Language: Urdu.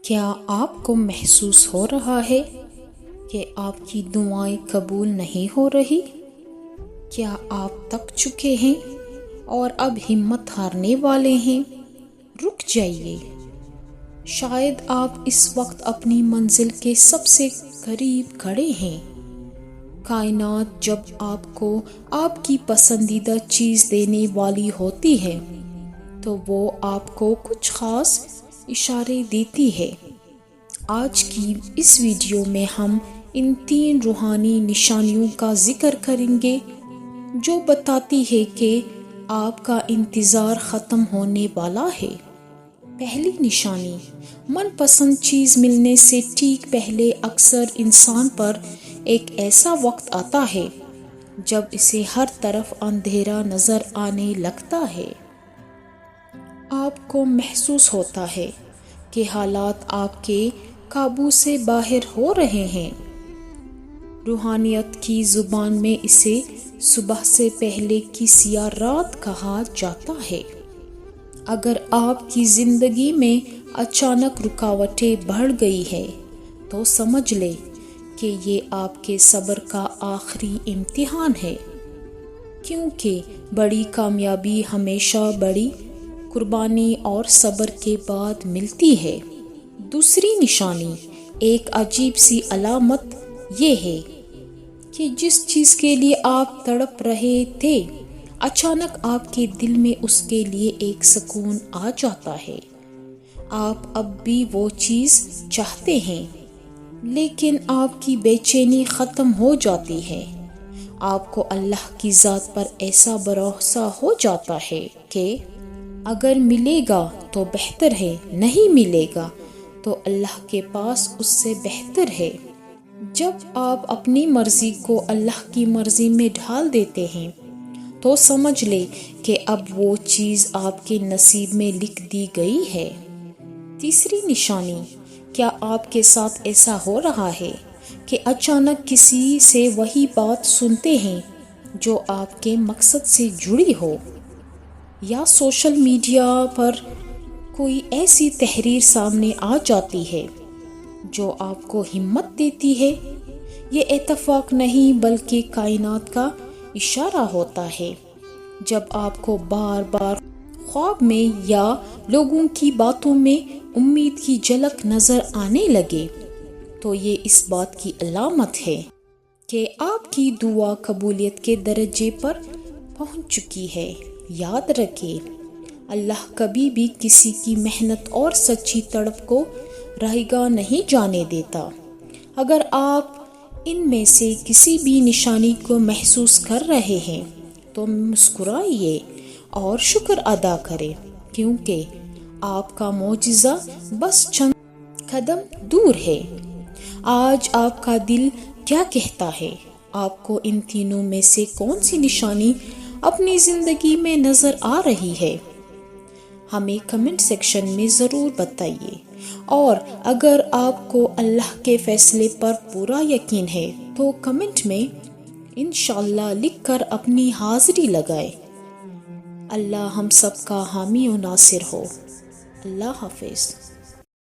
کیا آپ کو محسوس ہو رہا ہے کہ آپ کی دعائیں قبول نہیں ہو رہی؟ کیا آپ تھک چکے ہیں اور اب ہمت ہارنے والے ہیں؟ رک جائیے، شاید آپ اس وقت اپنی منزل کے سب سے قریب کھڑے ہیں۔ کائنات جب آپ کو آپ کی پسندیدہ چیز دینے والی ہوتی ہے تو وہ آپ کو کچھ خاص اشارے دیتی ہے۔ آج کی اس ویڈیو میں ہم ان 3 روحانی نشانیوں کا ذکر کریں گے جو بتاتی ہے کہ آپ کا انتظار ختم ہونے والا ہے۔ پہلی نشانی، من پسند چیز ملنے سے ٹھیک پہلے اکثر انسان پر ایک ایسا وقت آتا ہے جب اسے ہر طرف اندھیرا نظر آنے لگتا ہے۔ آپ کو محسوس ہوتا ہے کہ حالات آپ کے قابو سے باہر ہو رہے ہیں۔ روحانیت کی زبان میں اسے صبح سے پہلے کی سیاہ رات کہا جاتا ہے۔ اگر آپ کی زندگی میں اچانک رکاوٹیں بڑھ گئی ہیں تو سمجھ لے کہ یہ آپ کے صبر کا آخری امتحان ہے، کیونکہ بڑی کامیابی ہمیشہ بڑی قربانی اور صبر کے بعد ملتی ہے۔ دوسری نشانی، ایک عجیب سی علامت یہ ہے کہ جس چیز کے لیے آپ تڑپ رہے تھے، اچانک آپ کے دل میں اس کے لیے ایک سکون آ جاتا ہے۔ آپ اب بھی وہ چیز چاہتے ہیں، لیکن آپ کی بے چینی ختم ہو جاتی ہے۔ آپ کو اللہ کی ذات پر ایسا بھروسہ ہو جاتا ہے کہ اگر ملے گا تو بہتر ہے، نہیں ملے گا تو اللہ کے پاس اس سے بہتر ہے۔ جب آپ اپنی مرضی کو اللہ کی مرضی میں ڈھال دیتے ہیں تو سمجھ لے کہ اب وہ چیز آپ کے نصیب میں لکھ دی گئی ہے۔ تیسری نشانی، کیا آپ کے ساتھ ایسا ہو رہا ہے کہ اچانک کسی سے وہی بات سنتے ہیں جو آپ کے مقصد سے جڑی ہو، یا سوشل میڈیا پر کوئی ایسی تحریر سامنے آ جاتی ہے جو آپ کو ہمت دیتی ہے؟ یہ اتفاق نہیں بلکہ کائنات کا اشارہ ہوتا ہے۔ جب آپ کو بار بار خواب میں یا لوگوں کی باتوں میں امید کی جھلک نظر آنے لگے تو یہ اس بات کی علامت ہے کہ آپ کی دعا قبولیت کے درجے پر پہنچ چکی ہے۔ یاد رکھیں، اللہ کبھی بھی کسی کی محنت اور سچی تڑپ کو رائیگاں نہیں جانے دیتا۔ اگر آپ ان میں سے کسی بھی نشانی کو محسوس کر رہے ہیں تو مسکرائیے اور شکر ادا کریں، کیونکہ آپ کا معجزہ بس چند قدم دور ہے۔ آج آپ کا دل کیا کہتا ہے؟ آپ کو ان تینوں میں سے کون سی نشانی اپنی زندگی میں نظر آ رہی ہے؟ ہمیں کمنٹ سیکشن میں ضرور بتائیے، اور اگر آپ کو اللہ کے فیصلے پر پورا یقین ہے تو کمنٹ میں انشاءاللہ لکھ کر اپنی حاضری لگائے۔ اللہ ہم سب کا حامی و ناصر ہو۔ اللہ حافظ۔